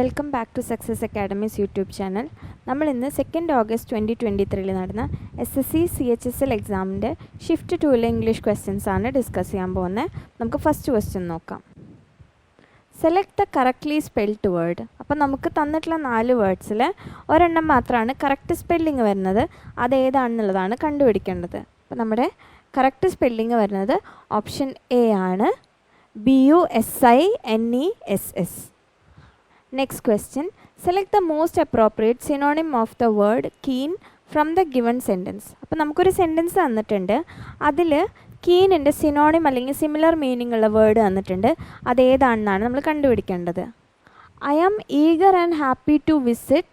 Welcome back to Success Academy's YouTube channel. നമ്മൾ ഇന്ന് 2 August 2023 നടന്ന SSC CHSL എക്സാമിൻ്റെ ഷിഫ്റ്റ് 2 ഇംഗ്ലീഷ് ക്വസ്റ്റ്യൻസ് ആണ് ഡിസ്കസ് ചെയ്യാൻ പോകുന്നത്. നമുക്ക് ഫസ്റ്റ് ക്വസ്റ്റ്യൻ നോക്കാം. Select the correctly spelled word. അപ്പോൾ നമുക്ക് തന്നിട്ടുള്ള 4 വേർഡ്സിൽ ഒരെണ്ണം മാത്രമാണ് കറക്റ്റ് സ്പെല്ലിങ് വരുന്നത്. അതേതാണെന്നുള്ളതാണ് കണ്ടുപിടിക്കേണ്ടത്. അപ്പോൾ നമ്മുടെ കറക്റ്റ് സ്പെല്ലിങ് വരുന്നത് ഓപ്ഷൻ എ ആണ്, BUSINESS. Next question. Select the most appropriate synonym of the word keen from the given sentence. അപ്പോൾ നമുക്കൊരു സെൻറ്റൻസ് തന്നിട്ടുണ്ട്, അതിൽ കീനിൻ്റെ സിനോണിം അല്ലെങ്കിൽ സിമിലർ മീനിങ് ഉള്ള വേർഡ് തന്നിട്ടുണ്ട്. അതേതാണെന്നാണ് നമ്മൾ കണ്ടുപിടിക്കേണ്ടത്. I am eager and happy to visit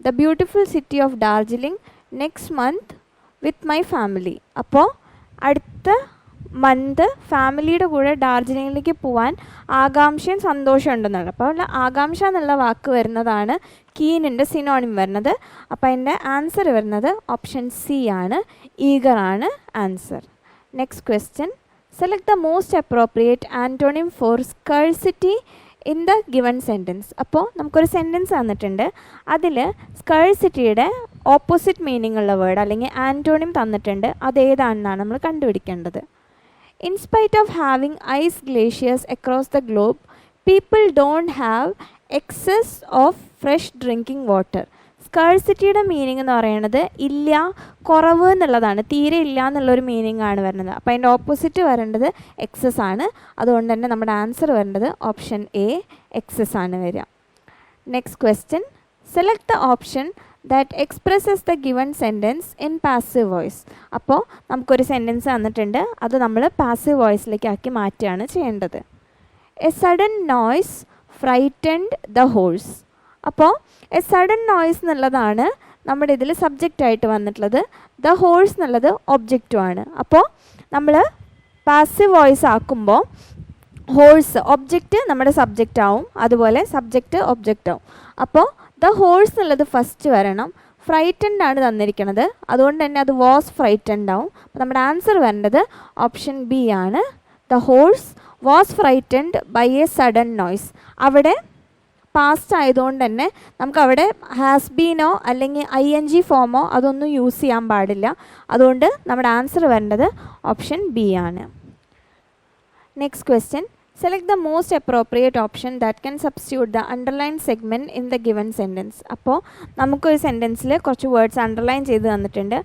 the beautiful city of Darjeeling next month with my family. അപ്പോൾ അടുത്ത മന്ത് ഫാമിലിയുടെ കൂടെ ഡാർജിലിംഗിലേക്ക് പോകാൻ ആകാംക്ഷയും സന്തോഷം ഉണ്ടെന്നാണ്. അപ്പോൾ ആകാംക്ഷ എന്നുള്ള വാക്ക് വരുന്നതാണ് കീനിൻ്റെ സിനോണിം വരുന്നത്. അപ്പോൾ അതിൻ്റെ ആൻസർ വരുന്നത് ഓപ്ഷൻ സി ആണ്, ഈഗർ ആണ് answer. Next question. Select the most appropriate antonym for scarcity in the given sentence. അപ്പോൾ നമുക്കൊരു സെൻറ്റൻസ് തന്നിട്ടുണ്ട്, അതിൽ സ്കേഴ്സിറ്റിയുടെ ഓപ്പോസിറ്റ് മീനിങ് ഉള്ള വേർഡ് അല്ലെങ്കിൽ ആൻറ്റോണിം തന്നിട്ടുണ്ട്. അതേതാണെന്നാണ് നമ്മൾ കണ്ടുപിടിക്കേണ്ടത്. In spite of having ice glaciers across the globe, people don't have excess of fresh drinking water. സ്കേഴ്സിറ്റിയുടെ മീനിങ് എന്ന് പറയുന്നത് ഇല്ല, കുറവ് എന്നുള്ളതാണ്, തീരെ ഇല്ല എന്നുള്ളൊരു മീനിങ് ആണ് വരുന്നത്. അപ്പോൾ അതിൻ്റെ ഓപ്പോസിറ്റ് വരേണ്ടത് എക്സസ് ആണ്. അതുകൊണ്ട് തന്നെ നമ്മുടെ ആൻസർ വരേണ്ടത് ഓപ്ഷൻ എ, എക്സസ് ആണ് വരിക. Next question. Select the option that expresses the given sentence in passive voice. അപ്പോൾ നമുക്കൊരു സെൻറ്റൻസ് തന്നിട്ടുണ്ട്, അത് നമ്മൾ പാസീവ് വോയിസിലേക്ക് ആക്കി മാറ്റുകയാണ് ചെയ്യേണ്ടത്. A sudden noise frightened the horse. അപ്പോൾ എ സഡൻ നോയ്സ് എന്നുള്ളതാണ് നമ്മുടെ ഇതിൽ സബ്ജക്റ്റായിട്ട് വന്നിട്ടുള്ളത്, ദ ഹോഴ്സ് എന്നുള്ളത് ഒബ്ജക്റ്റുമാണ്. അപ്പോൾ നമ്മൾ പാസീവ് വോയിസ് ആക്കുമ്പോൾ ഹോഴ്സ് ഒബ്ജക്റ്റ് നമ്മുടെ സബ്ജക്റ്റ് ആവും, അതുപോലെ സബ്ജക്റ്റ് ഒബ്ജക്റ്റ് ആവും. അപ്പോൾ ദ ഹോഴ്സ് എന്നുള്ളത് ഫസ്റ്റ് വരണം. ഫ്രൈറ്റൻഡ് ആണ് തന്നിരിക്കുന്നത്, അതുകൊണ്ട് തന്നെ അത് വാസ് ഫ്രൈറ്റൻഡ് ആവും. അപ്പോൾ നമ്മുടെ ആൻസർ വരേണ്ടത് ഓപ്ഷൻ ബി ആണ്, the horse was frightened by a sudden noise. അവിടെ പാസ്റ്റ് ആയതുകൊണ്ട് തന്നെ നമുക്കവിടെ ഹാസ് ബീനോ അല്ലെങ്കിൽ ING ഫോമോ അതൊന്നും യൂസ് ചെയ്യാൻ പാടില്ല. അതുകൊണ്ട് നമ്മുടെ ആൻസർ വരേണ്ടത് ഓപ്ഷൻ ബി ആണ്. Next question. Select the most appropriate option that can substitute the underlined segment in the given sentence. അപ്പോൾ നമുക്കൊരു സെൻറ്റൻസിൽ കുറച്ച് വേർഡ്സ് അണ്ടർലൈൻ ചെയ്ത് തന്നിട്ടുണ്ട്,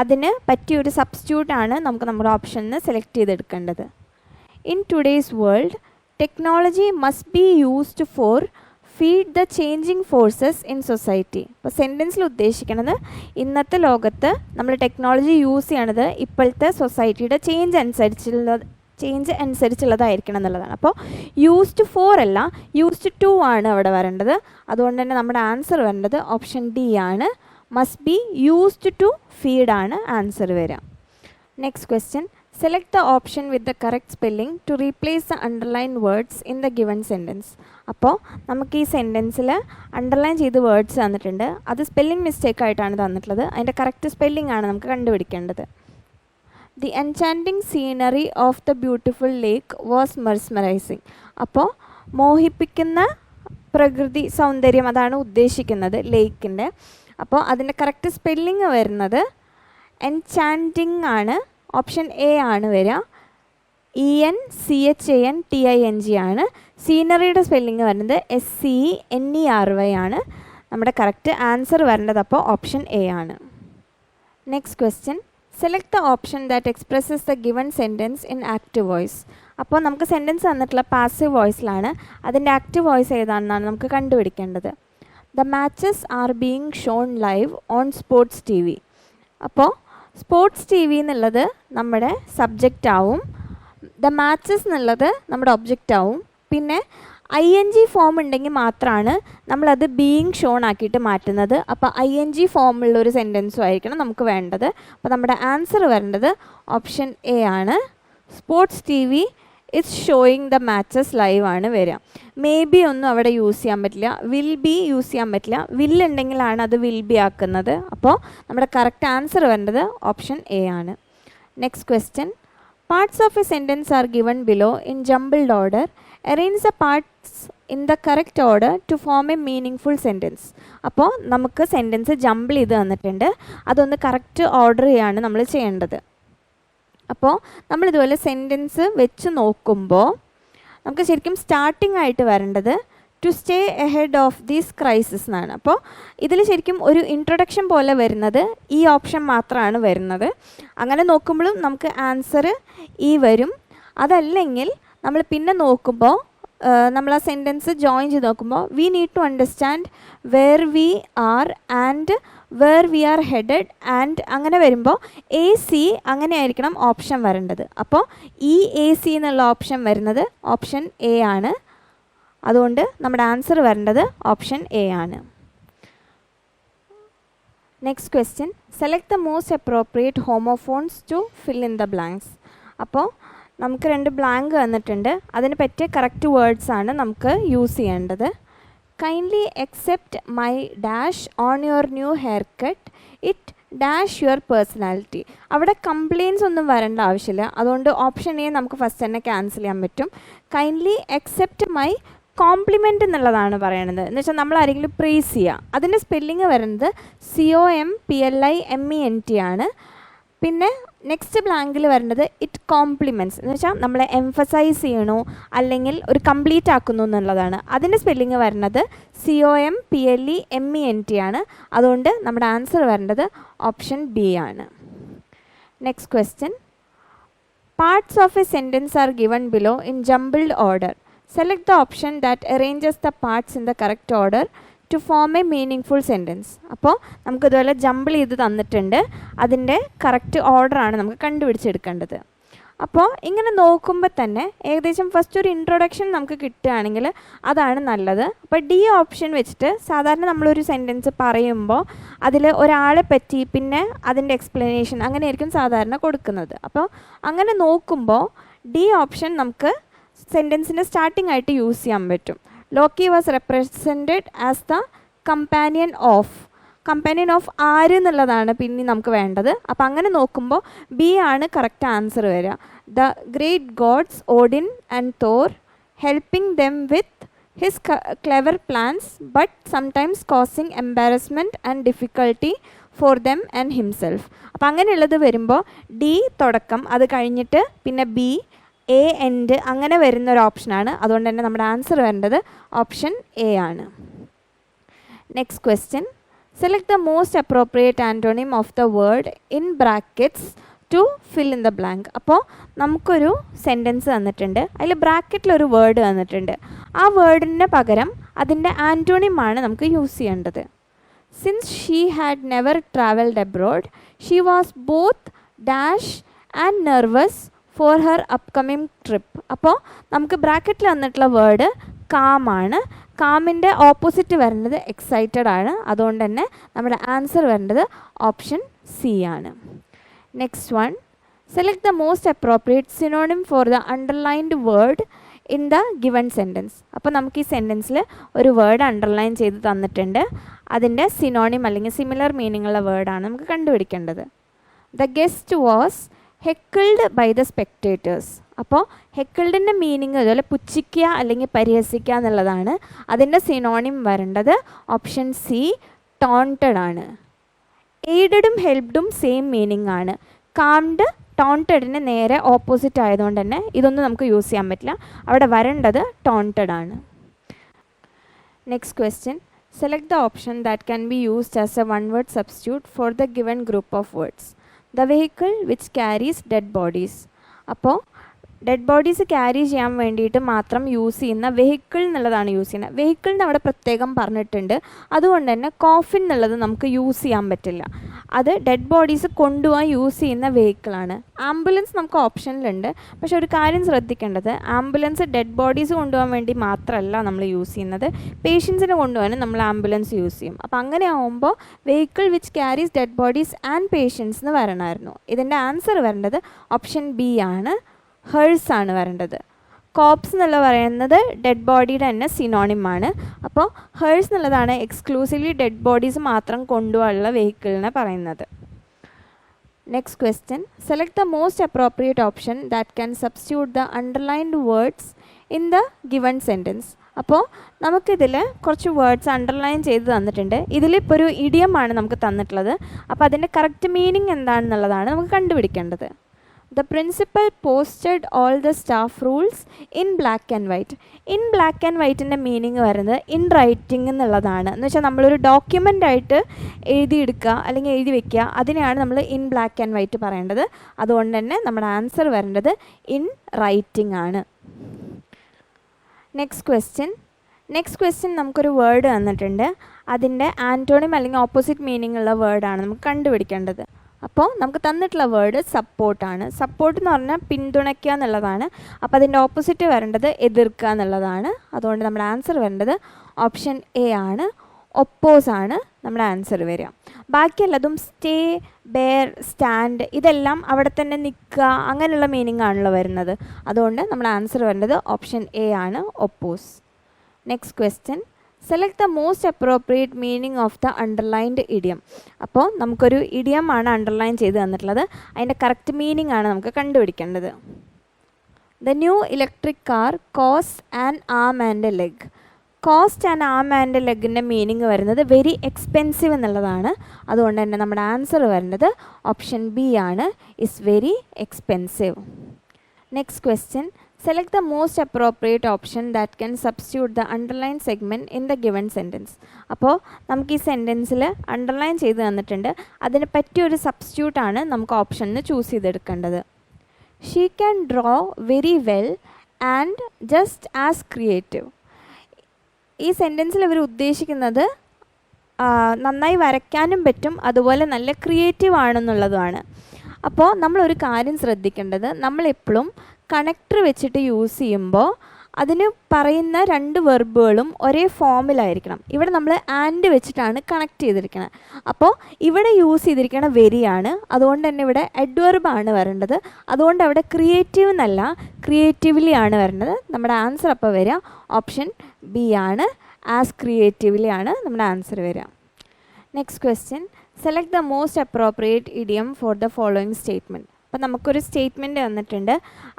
അതിന് പറ്റിയൊരു സബ്സ്റ്റിറ്റ്യൂട്ടാണ് നമുക്ക് നമ്മുടെ ഓപ്ഷനിൽ സെലക്ട് ചെയ്തെടുക്കേണ്ടത്. In today's world technology must be used for feed the changing forces in society. അപ്പോൾ സെൻറ്റൻസിൽ ഉദ്ദേശിക്കുന്നത് ഇന്നത്തെ ലോകത്ത് നമ്മൾ ടെക്നോളജി യൂസ് ചെയ്യണത് ഇപ്പോഴത്തെ സൊസൈറ്റിയുടെ ചേഞ്ച് അനുസരിച്ചുള്ളതായിരിക്കണം എന്നുള്ളതാണ്. അപ്പോൾ യൂസ്ഡ് ഫോർ അല്ല, യൂസ്ഡ് ടു ആണ് അവിടെ വരേണ്ടത്. അതുകൊണ്ട് തന്നെ നമ്മുടെ ആൻസർ വരേണ്ടത് ഓപ്ഷൻ ഡി ആണ്, must be used to feed ആണ് ആൻസർ വരിക. Next question. Select the option with the correct spelling to replace the underline words in the given sentence. അപ്പോൾ നമുക്ക് ഈ സെൻറ്റൻസിൽ അണ്ടർലൈൻ ചെയ്ത് വേർഡ്സ് തന്നിട്ടുണ്ട്, അത് സ്പെല്ലിംഗ് മിസ്റ്റേക്ക് ആയിട്ടാണ് തന്നിട്ടുള്ളത്. അതിൻ്റെ കറക്റ്റ് സ്പെല്ലിംഗ് ആണ് നമുക്ക് കണ്ടുപിടിക്കേണ്ടത്. The enchanting scenery of the beautiful lake was mesmerizing. അപ്പോൾ മോഹിപ്പിക്കുന്ന പ്രകൃതി സൗന്ദര്യം അതാണ് ഉദ്ദേശിക്കുന്നത് ലേക്കിൻ്റെ. അപ്പോൾ അതിൻ്റെ കറക്റ്റ് സ്പെല്ലിങ് വരുന്നത് എൻചാൻറ്റിങ് ആണ്, ഓപ്ഷൻ എ ആണ് വരിക, ENCHANTING ആണ്. സീനറിയുടെ സ്പെല്ലിങ് വരുന്നത് SCENERY ആണ്. നമ്മുടെ കറക്റ്റ് ആൻസർ വരേണ്ടത് അപ്പോൾ ഓപ്ഷൻ എ ആണ്. Next question. Select the option that expresses the given sentence in active voice. അപ്പോൾ നമുക്ക് സെൻറ്റൻസ് തന്നിട്ടുള്ള പാസീവ് വോയിസിലാണ്, അതിൻ്റെ ആക്റ്റീവ് വോയിസ് ഏതാണെന്നാണ് നമുക്ക് കണ്ടുപിടിക്കേണ്ടത്. The matches are being shown live on sports TV. അപ്പോൾ സ്പോർട്സ് TV എന്നുള്ളത് നമ്മുടെ സബ്ജക്റ്റ് ആവും, ദ മാച്ചസ് എന്നുള്ളത് നമ്മുടെ ഒബ്ജക്റ്റ് ആവും. പിന്നെ ING ഫോം ഉണ്ടെങ്കിൽ മാത്രമാണ് നമ്മളത് ബീയിങ് ഷോൺ ആക്കിയിട്ട് മാറ്റുന്നത്. അപ്പോൾ ING ഫോമുള്ളൊരു സെൻറ്റൻസും ആയിരിക്കണം നമുക്ക് വേണ്ടത്. അപ്പോൾ നമ്മുടെ ആൻസർ വരേണ്ടത് ഓപ്ഷൻ എ ആണ്, sports TV is showing the matches live ആണ് വരിക. മേ ബി ഒന്നും അവിടെ യൂസ് ചെയ്യാൻ പറ്റില്ല, വിൽ ബി യൂസ് ചെയ്യാൻ പറ്റില്ല, വിൽ ഉണ്ടെങ്കിലാണ് അത് വിൽ ബി ആക്കുന്നത്. അപ്പോൾ നമ്മുടെ കറക്റ്റ് ആൻസർ വരേണ്ടത് ഓപ്ഷൻ എ ആണ്. Next question. Parts of a sentence are given below in jumbled order. Arrange the parts in the correct order to form a meaning sentence. അപ്പോൾ നമുക്ക് sentence jumble ചെയ്ത് തന്നിട്ടുണ്ട്, അതൊന്ന് കറക്റ്റ് ഓർഡർ ചെയ്യാണ് നമ്മൾ ചെയ്യേണ്ടത്. അപ്പോൾ നമ്മളിതുപോലെ സെൻറ്റൻസ് വെച്ച് നോക്കുമ്പോൾ നമുക്ക് ശരിക്കും സ്റ്റാർട്ടിംഗ് ആയിട്ട് വരേണ്ടത് to stay ahead of these crisis എന്നാണ്. അപ്പോൾ ഇതിൽ ശരിക്കും ഒരു ഇൻട്രൊഡക്ഷൻ പോലെ വരുന്നത് ഈ ഓപ്ഷൻ മാത്രമാണ് വരുന്നത്. അങ്ങനെ നോക്കുമ്പോഴും നമുക്ക് ആൻസർ ഈ വരും. അതല്ലെങ്കിൽ നമ്മൾ പിന്നെ നോക്കുമ്പോൾ നമ്മൾ ആ സെൻറ്റൻസ് ജോയിൻ ചെയ്ത് നോക്കുമ്പോൾ we need to understand where we are and where we are headed and അങ്ങനെ വരുമ്പോൾ എ സി അങ്ങനെ ആയിരിക്കണം ഓപ്ഷൻ വരേണ്ടത്. അപ്പോൾ ഈ എ സി എന്നുള്ള ഓപ്ഷൻ വരുന്നത് ഓപ്ഷൻ എ ആണ്. അതുകൊണ്ട് നമ്മുടെ ആൻസർ വരേണ്ടത് ഓപ്ഷൻ എ ആണ്. Next question, select the most appropriate homophones to fill in the blanks. അപ്പോൾ നമുക്ക് 2 ബ്ലാങ്ക് വന്നിട്ടുണ്ട്, അതിന് പറ്റിയ കറക്റ്റ് വേർഡ്സ് ആണ് നമുക്ക് യൂസ് ചെയ്യേണ്ടത്. Kindly accept my dash on your new hair cut, it dash your personality. അവിടെ കംപ്ലെയിൻസ് ഒന്നും വരേണ്ട ആവശ്യമില്ല, അതുകൊണ്ട് ഓപ്ഷൻ എ നമുക്ക് ഫസ്റ്റ് തന്നെ ക്യാൻസൽ ചെയ്യാൻ പറ്റും. കൈൻഡ്ലി അക്സെപ്റ്റ് മൈ കോംപ്ലിമെൻ്റ് എന്നുള്ളതാണ് പറയണത്. എന്ന് വെച്ചാൽ നമ്മൾ ആരെങ്കിലും പ്രേസ് ചെയ്യുക, അതിൻ്റെ സ്പെല്ലിങ് വരുന്നത് COMPLIMENT ആണ്. പിന്നെ നെക്സ്റ്റ് ബ്ലാങ്കിൽ വരുന്നത് ഇറ്റ് കോംപ്ലിമെൻറ്റ്സ് എന്ന് വെച്ചാൽ നമ്മളെ എംഫസൈസ് ചെയ്യണോ അല്ലെങ്കിൽ ഒരു കംപ്ലീറ്റ് ആക്കുന്നു എന്നുള്ളതാണ്. അതിൻ്റെ സ്പെല്ലിങ് വരുന്നത് COMPLEMENT ആണ്. അതുകൊണ്ട് നമ്മുടെ ആൻസർ വരേണ്ടത് ഓപ്ഷൻ ബി ആണ്. Next question, parts of a sentence are given below in jumbled order. Select the option that arranges the parts in the correct order to form a meaningful sentence. അപ്പോൾ നമുക്ക് ഇതുപോലെ jumble ചെയ്ത് തന്നിട്ടുണ്ട്, അതിൻ്റെ correct ഓർഡറാണ് നമുക്ക് കണ്ടുപിടിച്ചെടുക്കേണ്ടത്. അപ്പോൾ ഇങ്ങനെ നോക്കുമ്പോൾ തന്നെ ഏകദേശം ഫസ്റ്റ് ഒരു ഇൻട്രൊഡക്ഷൻ നമുക്ക് കിട്ടുകയാണെങ്കിൽ അതാണ് നല്ലത്. അപ്പോൾ ഡി ഓപ്ഷൻ വെച്ചിട്ട് സാധാരണ നമ്മളൊരു സെൻറ്റൻസ് പറയുമ്പോൾ അതിൽ ഒരാളെ പറ്റി പിന്നെ അതിൻ്റെ എക്സ്പ്ലനേഷൻ അങ്ങനെയായിരിക്കും സാധാരണ കൊടുക്കുന്നത്. അപ്പോൾ അങ്ങനെ നോക്കുമ്പോൾ ഡി ഓപ്ഷൻ നമുക്ക് സെൻറ്റൻസിൻ്റെ സ്റ്റാർട്ടിംഗ് ആയിട്ട് യൂസ് ചെയ്യാൻ പറ്റും. Loki was represented as the companion of ആര് എന്നുള്ളതാണ് പിന്നെ നമുക്ക് വേണ്ടത്. അപ്പോൾ അങ്ങനെ നോക്കുമ്പോൾ ബി ആണ് കറക്റ്റ് ആൻസർ വരിക. The great gods Odin and Thor helping them with his clever plans but sometimes causing embarrassment and difficulty for them and himself. അപ്പോൾ അങ്ങനെയുള്ളത് വരുമ്പോൾ ഡി തുടക്കം, അത് കഴിഞ്ഞിട്ട് പിന്നെ ബി എ എൻഡ് അങ്ങനെ വരുന്നൊരു ഓപ്ഷനാണ്. അതുകൊണ്ട് തന്നെ നമ്മുടെ ആൻസർ വരേണ്ടത് ഓപ്ഷൻ എ ആണ്. Next question, select the most appropriate antonym of the word in brackets to fill in the blank. അപ്പോൾ നമുക്കൊരു സെൻറ്റൻസ് തന്നിട്ടുണ്ട്, അതിൽ ബ്രാക്കറ്റിലൊരു വേർഡ് തന്നിട്ടുണ്ട്. ആ വേർഡിന് പകരം അതിൻ്റെ ആൻറ്റോണിമാണ് നമുക്ക് യൂസ് ചെയ്യേണ്ടത്. Since she had never travelled abroad, she was both dash and nervous for her upcoming trip. അപ്പോൾ നമുക്ക് ബ്രാക്കറ്റിൽ വന്നിട്ടുള്ള വേർഡ് കാമാണ്. കാമിൻ്റെ ഓപ്പോസിറ്റ് വരുന്നത് എക്സൈറ്റഡ് ആണ്. അതുകൊണ്ട് തന്നെ നമ്മുടെ ആൻസർ വരേണ്ടത് ഓപ്ഷൻ സി ആണ്. Next one, select the most appropriate synonym for the underlined word in the given sentence. അപ്പോൾ നമുക്ക് ഈ സെൻറ്റൻസിൽ ഒരു വേർഡ് അണ്ടർലൈൻ ചെയ്ത് തന്നിട്ടുണ്ട്, അതിൻ്റെ സിനോണിം അല്ലെങ്കിൽ സിമിലർ മീനിങ് ഉള്ള വേർഡാണ് നമുക്ക് കണ്ടുപിടിക്കേണ്ടത്. The guest was heckled by the spectators. അപ്പോൾ ഹെക്കിൾഡിൻ്റെ മീനിങ് അതുപോലെ പുച്ഛിക്കുക അല്ലെങ്കിൽ പരിഹസിക്കുക എന്നുള്ളതാണ്. അതിൻ്റെ സിനോണിം വരേണ്ടത് ഓപ്ഷൻ സി ടോണ്ടഡ് ആണ്. എയ്ഡഡും ഹെൽപ്ഡും സെയിം മീനിങ് ആണ്. കാംഡ് ടോണ്ടഡിന് നേരെ ഓപ്പോസിറ്റ് ആയതുകൊണ്ട് തന്നെ ഇതൊന്നും നമുക്ക് യൂസ് ചെയ്യാൻ പറ്റില്ല, അവിടെ വരേണ്ടത് ടോണ്ടഡ് ആണ്. Next question, select the option that can be used as A one word substitute for the given group of words. The vehicle which carries dead bodies. അപ്പോൾ ഡെഡ് ബോഡീസ് ക്യാരി ചെയ്യാൻ വേണ്ടിയിട്ട് മാത്രം യൂസ് ചെയ്യുന്ന വെഹിക്കിൾ എന്നുള്ളതാണ് use ചെയ്യുന്നത്. വെഹിക്കിളിന് അവിടെ പ്രത്യേകം പറഞ്ഞിട്ടുണ്ട്, അതുകൊണ്ട് തന്നെ കോഫിൻ എന്നുള്ളത് നമുക്ക് യൂസ് ചെയ്യാൻ പറ്റില്ല. അത് ഡെഡ് ബോഡീസ് കൊണ്ടുപോകാൻ യൂസ് ചെയ്യുന്ന വെഹിക്കിളാണ്. ആംബുലൻസ് നമുക്ക് ഓപ്ഷനിലുണ്ട്, പക്ഷെ ഒരു കാര്യം ശ്രദ്ധിക്കേണ്ടത്, ആംബുലൻസ് ഡെഡ് ബോഡീസ് കൊണ്ടുപോകാൻ വേണ്ടി മാത്രമല്ല നമ്മൾ യൂസ് ചെയ്യുന്നത്, പേഷ്യൻസിനെ കൊണ്ടുപോകാനും നമ്മൾ ആംബുലൻസ് യൂസ് ചെയ്യും. അപ്പോൾ അങ്ങനെ ആകുമ്പോൾ vehicle which carries dead bodies and patients എന്ന് വരണമായിരുന്നു. ഇതിൻ്റെ ആൻസർ വരേണ്ടത് ഓപ്ഷൻ ബി ആണ്, ഹേഴ്സ് ആണ് വരേണ്ടത്. കോപ്സ് എന്നുള്ള പറയുന്നത് ഡെഡ് ബോഡിയുടെ തന്നെ സിനോണിമാണ്. അപ്പോൾ ഹേഴ്സ് എന്നുള്ളതാണ് എക്സ്ക്ലൂസീവ്ലി ഡെഡ് ബോഡീസ് മാത്രം കൊണ്ടുപോകാനുള്ള വെഹിക്കിളിനെ പറയുന്നത്. Next question. Select the most appropriate option that can substitute the underlined words in the given sentence. അപ്പോൾ നമുക്കിതിൽ കുറച്ച് വേർഡ്സ് അണ്ടർലൈൻ ചെയ്ത് തന്നിട്ടുണ്ട്. ഇതിലിപ്പോൾ ഒരു ഇഡിയമാണ് നമുക്ക് തന്നിട്ടുള്ളത്. അപ്പോൾ അതിൻ്റെ കറക്റ്റ് മീനിങ് എന്താണെന്നുള്ളതാണ് നമുക്ക് കണ്ടുപിടിക്കേണ്ടത്. The principal posted all the staff rules in black and white. In black and whiteൻ്റെ മീനിങ് വരുന്നത് ഇൻ റൈറ്റിംഗ് എന്നുള്ളതാണ്. എന്ന് വെച്ചാൽ നമ്മളൊരു ഡോക്യുമെൻ്റ് ആയിട്ട് എഴുതിയെടുക്കുക അല്ലെങ്കിൽ എഴുതി വയ്ക്കുക, അതിനെയാണ് നമ്മൾ ഇൻ ബ്ലാക്ക് ആൻഡ് വൈറ്റ് പറയേണ്ടത്. അതുകൊണ്ട് തന്നെ നമ്മുടെ ആൻസർ വരേണ്ടത് ഇൻ റൈറ്റിംഗ് ആണ്. നെക്സ്റ്റ് ക്വസ്റ്റ്യൻ നമുക്കൊരു വേർഡ് തന്നിട്ടുണ്ട്. അതിൻ്റെ ആൻറ്റോണിം അല്ലെങ്കിൽ ഓപ്പോസിറ്റ് മീനിങ് ഉള്ള വേർഡാണ് നമുക്ക് കണ്ടുപിടിക്കേണ്ടത്. അപ്പോൾ നമുക്ക് തന്നിട്ടുള്ള വേർഡ് സപ്പോർട്ടാണ്. സപ്പോർട്ട് എന്ന് പറഞ്ഞാൽ പിന്തുണയ്ക്കുക എന്നുള്ളതാണ്. അപ്പോൾ അതിൻ്റെ ഓപ്പോസിറ്റ് വരേണ്ടത് എതിർക്കുക എന്നുള്ളതാണ്. അതുകൊണ്ട് നമ്മുടെ ആൻസർ വരേണ്ടത് ഓപ്ഷൻ എ ആണ്. ഒപ്പോസ് ആണ് നമ്മുടെ ആൻസർ വരിക. ബാക്കിയുള്ളതും സ്റ്റേ, ബെയർ, സ്റ്റാൻഡ് ഇതെല്ലാം അവിടെ തന്നെ നിൽക്കുക അങ്ങനെയുള്ള മീനിങ് ആണല്ലോ വരുന്നത്. അതുകൊണ്ട് നമ്മുടെ ആൻസർ വരേണ്ടത് ഓപ്ഷൻ എ ആണ്, oppose. Next question. Select the most appropriate meaning of the underlined idiom. അപ്പോൾ നമുക്കൊരു ഇഡിയം ആണ് അണ്ടർലൈൻ ചെയ്ത് തന്നിട്ടുള്ളത്. അതിൻ്റെ കറക്റ്റ് മീനിങ് ആണ് നമുക്ക് കണ്ടുപിടിക്കേണ്ടത്. The new electric car cost and arm and a leg. Cost and arm and ലെഗിൻ്റെ മീനിങ് വരുന്നത് വെരി എക്സ്പെൻസീവ് എന്നുള്ളതാണ്. അതുകൊണ്ട് തന്നെ നമ്മുടെ ആൻസർ വരുന്നത് ഓപ്ഷൻ ബി ആണ്, is very expensive. Next question. Select the most appropriate option that can substitute the underlined segment in the given sentence. അപ്പോൾ നമുക്ക് ഈ സെൻറ്റൻസിൽ അണ്ടർലൈൻ ചെയ്ത് തന്നിട്ടുണ്ട്. അതിന് പറ്റിയൊരു സബ്സ്റ്റിറ്റ്യൂട്ടാണ് നമുക്ക് ഓപ്ഷനിൽ ചൂസ് ചെയ്തെടുക്കേണ്ടത്. She can draw very well and just as creative. ഈ സെൻറ്റൻസിൽ ഇവർ ഉദ്ദേശിക്കുന്നത് നന്നായി വരയ്ക്കാനും പറ്റും, അതുപോലെ നല്ല ക്രിയേറ്റീവ് ആണെന്നുള്ളതുമാണ്. അപ്പോൾ നമ്മളൊരു കാര്യം ശ്രദ്ധിക്കേണ്ടത്, നമ്മളെപ്പോഴും കണക്ടർ വെച്ചിട്ട് യൂസ് ചെയ്യുമ്പോൾ അതിന് പറയുന്ന രണ്ട് വെർബുകളും ഒരേ ഫോമിലായിരിക്കണം. ഇവിടെ നമ്മൾ ആൻഡ് വെച്ചിട്ടാണ് കണക്ട് ചെയ്തിരിക്കുന്നത്. അപ്പോൾ ഇവിടെ യൂസ് ചെയ്തിരിക്കുന്ന വെരിയാണ്, അതുകൊണ്ട് തന്നെ ഇവിടെ അഡ്വർബാണ് വരേണ്ടത്. അതുകൊണ്ട് അവിടെ ക്രിയേറ്റീവ് എന്നല്ല, ക്രിയേറ്റീവ്ലി ആണ് വരേണ്ടത്. നമ്മുടെ ആൻസർ അപ്പോൾ വരിക ഓപ്ഷൻ ബി ആണ്, ആസ് ക്രിയേറ്റീവ്ലി ആണ് നമ്മുടെ ആൻസർ വരിക. Next question. Select the most appropriate idiom for the following statement. അപ്പോൾ നമുക്കൊരു സ്റ്റേറ്റ്മെൻറ്റ് തന്നിട്ടുണ്ട്.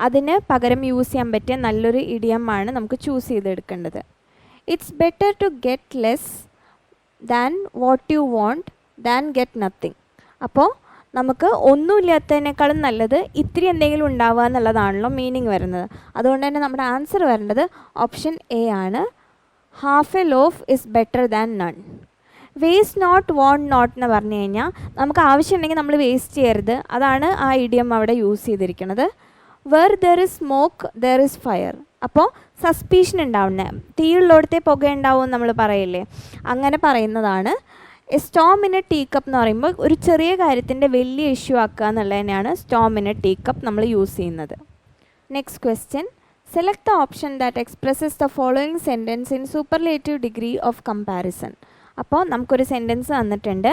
അതിന് പകരം യൂസ് ചെയ്യാൻ പറ്റിയ നല്ലൊരു ഇഡിയമാണ് നമുക്ക് ചൂസ് ചെയ്തെടുക്കേണ്ടത്. It's better to get less than what you want than get nothing. അപ്പോൾ നമുക്ക് ഒന്നുമില്ലാത്തതിനേക്കാളും നല്ലത് ഇത്തിരി എന്തെങ്കിലും ഉണ്ടാവുക എന്നുള്ളതാണല്ലോ മീനിങ് വരുന്നത്. അതുകൊണ്ട് തന്നെ നമ്മുടെ ആൻസർ വരേണ്ടത് ഓപ്ഷൻ എ ആണ്, half a loaf is better than none. Waste not want not എന്ന് പറഞ്ഞു കഴിഞ്ഞാൽ നമുക്ക് ആവശ്യമുണ്ടെങ്കിൽ നമ്മൾ വേസ്റ്റ് ചെയ്യരുത്, അതാണ് ആ ഇഡിയം അവിടെ യൂസ് ചെയ്തിരിക്കുന്നത്. Where there is smoke there is fire. അപ്പോൾ സസ്പീഷൻ ഉണ്ടാവുന്നത്, തീയുള്ളിടത്തെ പുക ഉണ്ടാവും നമ്മൾ പറയില്ലേ, അങ്ങനെ പറയുന്നതാണ്. Storm in a tea cup എന്ന് പറയുമ്പോൾ ഒരു ചെറിയ കാര്യത്തിൻ്റെ വലിയ ഇഷ്യൂ ആക്കുക എന്നുള്ളതിനാണ് storm in a tea cup നമ്മൾ യൂസ് ചെയ്യുന്നത്. Next question. Select the option that expresses the following sentence in superlative degree of comparison. അപ്പോൾ നമുക്കൊരു സെൻറ്റൻസ് തന്നിട്ടുണ്ട്.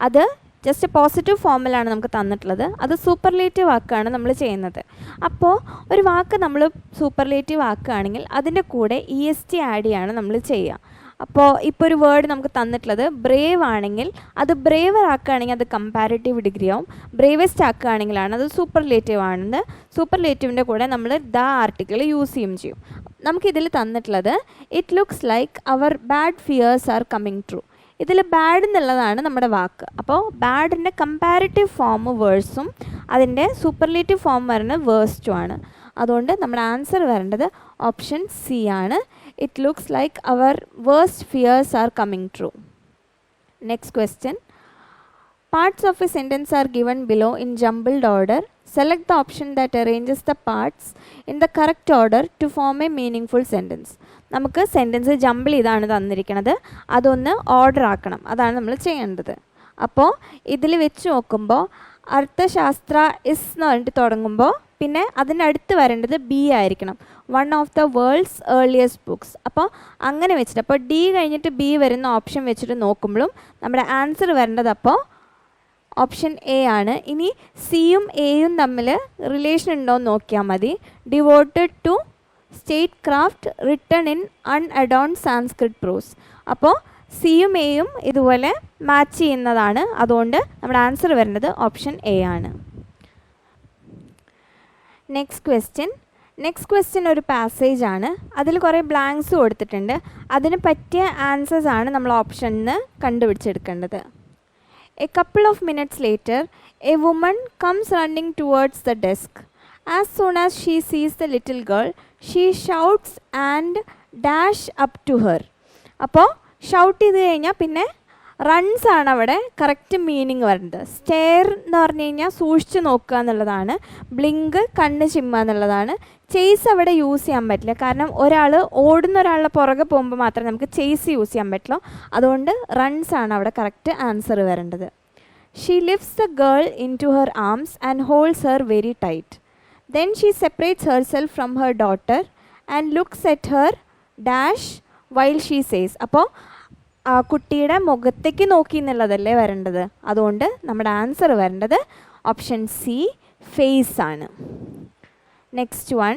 അത് ജസ്റ്റ് പോസിറ്റീവ് ഫോമിലാണ് നമുക്ക് തന്നിട്ടുള്ളത്. അത് സൂപ്പർലേറ്റീവ് വാക്കാണ് നമ്മൾ ചെയ്യുന്നത്. അപ്പോൾ ഒരു വാക്ക് നമ്മൾ സൂപ്പർലേറ്റീവ് ആക്കുകയാണെങ്കിൽ അതിൻ്റെ കൂടെ EST ആഡ് ചെയ്യാണ് നമ്മൾ ചെയ്യുക. അപ്പോൾ ഇപ്പോൾ ഒരു വേർഡ് നമുക്ക് തന്നിട്ടുള്ളത് ബ്രേവ് ആണെങ്കിൽ അത് ബ്രേവർ ആക്കുകയാണെങ്കിൽ അത് കമ്പാരിറ്റീവ് ഡിഗ്രി ആവും. ബ്രേവസ്റ്റ് ആക്കുകയാണെങ്കിലാണ് അത് സൂപ്പർലേറ്റീവ് ആണെന്ന്. സൂപ്പർലേറ്റീവിൻ്റെ കൂടെ നമ്മൾ ദ ആർട്ടിക്കിൾ യൂസ് ചെയ്യും. നമുക്കിതിൽ തന്നിട്ടുള്ളത് it looks like our bad fears are coming true. ഇതിൽ ബാഡ് എന്നുള്ളതാണ് നമ്മുടെ വാക്ക്. അപ്പോൾ ബാഡിൻ്റെ കമ്പാരിറ്റീവ് ഫോം വേഴ്സും അതിൻ്റെ സൂപ്പർലേറ്റീവ് ഫോം വരുന്നത് വേഴ്സ്റ്റും ആണ്. അതുകൊണ്ട് നമ്മുടെ ആൻസർ വരേണ്ടത് ഓപ്ഷൻ സി ആണ്, it looks like our worst fears are coming true. Next question. Parts of a sentence are given below in jumbled order. Select the option that arranges the parts in the correct order to form a meaningful sentence. നമുക്ക് sentence jumble ചെയ്താണ് തന്നിരിക്കുന്നത്, അതൊന്ന് order ആക്കണം, അതാണ് നമ്മൾ ചെയ്യേണ്ടത്. അപ്പോൾ ഇതിൽ വെച്ച് നോക്കുമ്പോൾ അർത്ഥശാസ്ത്ര ഇസ് എന്ന് പറഞ്ഞിട്ട് തുടങ്ങുമ്പോൾ പിന്നെ അതിനടുത്ത് വരേണ്ടത് ബി ആയിരിക്കണം, one of the world's earliest books. അപ്പോൾ അങ്ങനെ വെച്ചിട്ട് അപ്പോൾ ഡി കഴിഞ്ഞിട്ട് ബി വരുന്ന ഓപ്ഷൻ വെച്ചിട്ട് നോക്കുമ്പോഴും നമ്മുടെ ആൻസർ വരേണ്ടത് അപ്പോൾ ഓപ്ഷൻ എ ആണ്. ഇനി സിയും എയും തമ്മിൽ റിലേഷൻ ഉണ്ടോ എന്ന് നോക്കിയാൽ മതി. Devoted to statecraft written in unadorned Sanskrit prose. അപ്പോൾ സിയും എയും ഇതുപോലെ മാച്ച് ചെയ്യുന്നതാണ്. അതുകൊണ്ട് നമ്മുടെ ആൻസർ വരുന്നത് ഓപ്ഷൻ എ ആണ്. നെക്സ്റ്റ് ക്വസ്റ്റ്യൻ ഒരു പാസേജ് ആണ്. അതിൽ കുറേ ബ്ലാങ്ക്സ് കൊടുത്തിട്ടുണ്ട്. അതിന് പറ്റിയ ആൻസേഴ്സ് ആണ് നമ്മൾ ഓപ്ഷനിൽ നിന്ന് കണ്ടുപിടിച്ചെടുക്കേണ്ടത്. A couple of minutes later a woman comes running towards the desk. As soon as she sees the little girl, she shouts and dash up to her. അപ്പോൾ ഷൗട്ട് ചെയ്ത് കഴിഞ്ഞാൽ പിന്നെ റൺസ് ആണ് അവിടെ കറക്റ്റ് മീനിങ് വരുന്നത്. Stair എന്ന് പറഞ്ഞു കഴിഞ്ഞാൽ സൂക്ഷിച്ച് നോക്കുക എന്നുള്ളതാണ്. ബ്ലിങ്ക് കണ്ണ് ചിമ്മുക എന്നുള്ളതാണ്. ചേസ് അവിടെ യൂസ് ചെയ്യാൻ പറ്റില്ല. കാരണം ഓടുന്ന ഒരാളുടെ പുറകെ പോകുമ്പോൾ മാത്രമേ നമുക്ക് ചേസ് യൂസ് ചെയ്യാൻ പറ്റുള്ളൂ. അതുകൊണ്ട് റൺസ് ആണ് അവിടെ കറക്റ്റ് ആൻസർ വരേണ്ടത്. She lifts the girl into her arms and holds her very tight. Then she separates herself from her daughter and looks at her dash while she says. അപ്പോൾ ആ കുട്ടിയുടെ മുഖത്തേക്ക് നോക്കി എന്നുള്ളതല്ലേ വരേണ്ടത്. അതുകൊണ്ട് നമ്മുടെ ആൻസർ വരേണ്ടത് ഓപ്ഷൻ സി ഫേസ് ആണ്. Next one.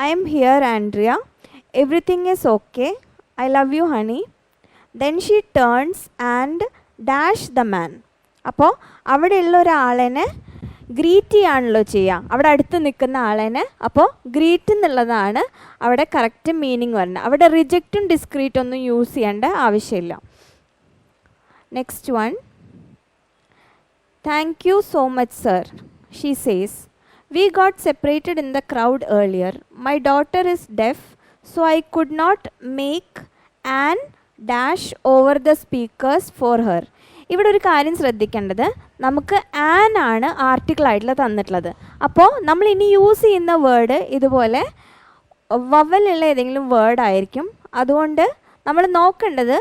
I am here, Andrea. Everything is okay. I love you, honey. Then she turns and dash the man. അപ്പോൾ അവിടെയുള്ള ഒരാളെന്നെ ഗ്രീറ്റ് ചെയ്യാണല്ലോ ചെയ്യുക, അവിടെ അടുത്ത് നിൽക്കുന്ന ആളെന്നെ. അപ്പോൾ ഗ്രീറ്റ് എന്നുള്ളതാണ് അവിടെ കറക്റ്റ് മീനിങ് വരുന്നത്. അവിടെ റിജക്റ്റും ഡിസ്ക്രീറ്റും ഒന്നും യൂസ് ചെയ്യേണ്ട ആവശ്യമില്ല. Next one. Thank you so much sir, she says. We got separated in the crowd earlier. My daughter is deaf, so I could not make an dash over the speakers for her. ഇവിടെ ഒരു കാര്യം ശ്രദ്ധിക്കേണ്ടത്, നമുക്ക് an ആണ് ആർട്ടിക്കിളായിട്ടുള്ള തന്നിട്ടുള്ളത്. അപ്പോൾ നമ്മൾ ഇനി യൂസ് ചെയ്യുന്ന വേർഡ് ഇതുപോലെ വവലുള്ള ഏതെങ്കിലും വേർഡ് ആയിരിക്കും. അതുകൊണ്ട് നമ്മൾ നോക്കേണ്ടത്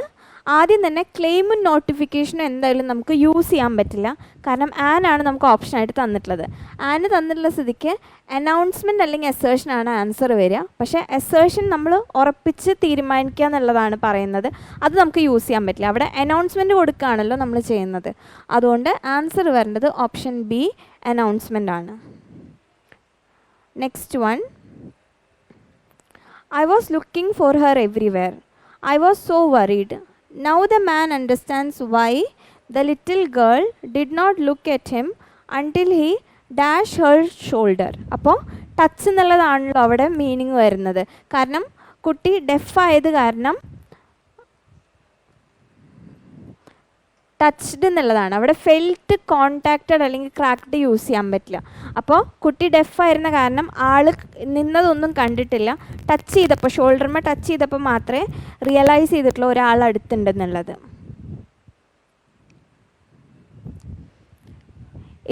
ആദ്യം തന്നെ ക്ലെയിമും നോട്ടിഫിക്കേഷനും എന്തായാലും നമുക്ക് യൂസ് ചെയ്യാൻ പറ്റില്ല. കാരണം ആൻ ആണ് നമുക്ക് ഓപ്ഷനായിട്ട് തന്നിട്ടുള്ളത്. ആന് തന്നിട്ടുള്ള സ്ഥിതിക്ക് അനൗൺസ്മെൻറ്റ് അല്ലെങ്കിൽ അസേർഷനാണ് ആൻസർ വരിക. പക്ഷേ അസേർഷൻ നമ്മൾ ഉറപ്പിച്ച് തീരുമാനിക്കുക എന്നുള്ളതാണ് പറയുന്നത്. അത് നമുക്ക് യൂസ് ചെയ്യാൻ പറ്റില്ല. അവിടെ അനൗൺസ്മെൻറ്റ് കൊടുക്കുകയാണല്ലോ നമ്മൾ ചെയ്യുന്നത്. അതുകൊണ്ട് ആൻസർ വരേണ്ടത് ഓപ്ഷൻ ബി അനൗൺസ്മെൻ്റ് ആണ്. Next one. I was looking for her everywhere. I was so worried. Now the man understands why the little girl did not look at him until he dashed her shoulder. അപ്പോൾ touch എന്നുള്ളതാണല്ലോ അവിടെ meaning വരുന്നത്. കാരണം കുട്ടി ഡെഫായത് കാരണം touched എന്നുള്ളതാണ്. അവിടെ felt, contacted അല്ലെങ്കിൽ cracked use ചെയ്യാൻ പറ്റില്ല. അപ്പോൾ കുട്ടി ഡെഫായിരുന്ന കാരണം ആൾ നിന്നതൊന്നും കണ്ടിട്ടില്ല. ടച്ച് ചെയ്തപ്പോൾ, ഷോൾഡർമേ ടച്ച് ചെയ്തപ്പോൾ മാത്രമേ റിയലൈസ് ചെയ്തിട്ടുള്ളൂ ഒരാൾ അടുത്തുണ്ടെന്നുള്ളത്.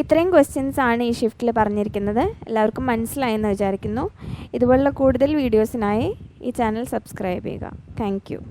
ഇത്രയും ക്വസ്റ്റ്യൻസ് ആണ് ഈ ഷിഫ്റ്റിൽ പറഞ്ഞിരിക്കുന്നത്. എല്ലാവർക്കും മനസ്സിലായെന്ന് വിചാരിക്കുന്നു. ഇതുപോലുള്ള കൂടുതൽ വീഡിയോസിനായി ഈ ചാനൽ സബ്സ്ക്രൈബ് ചെയ്യുക. Thank you.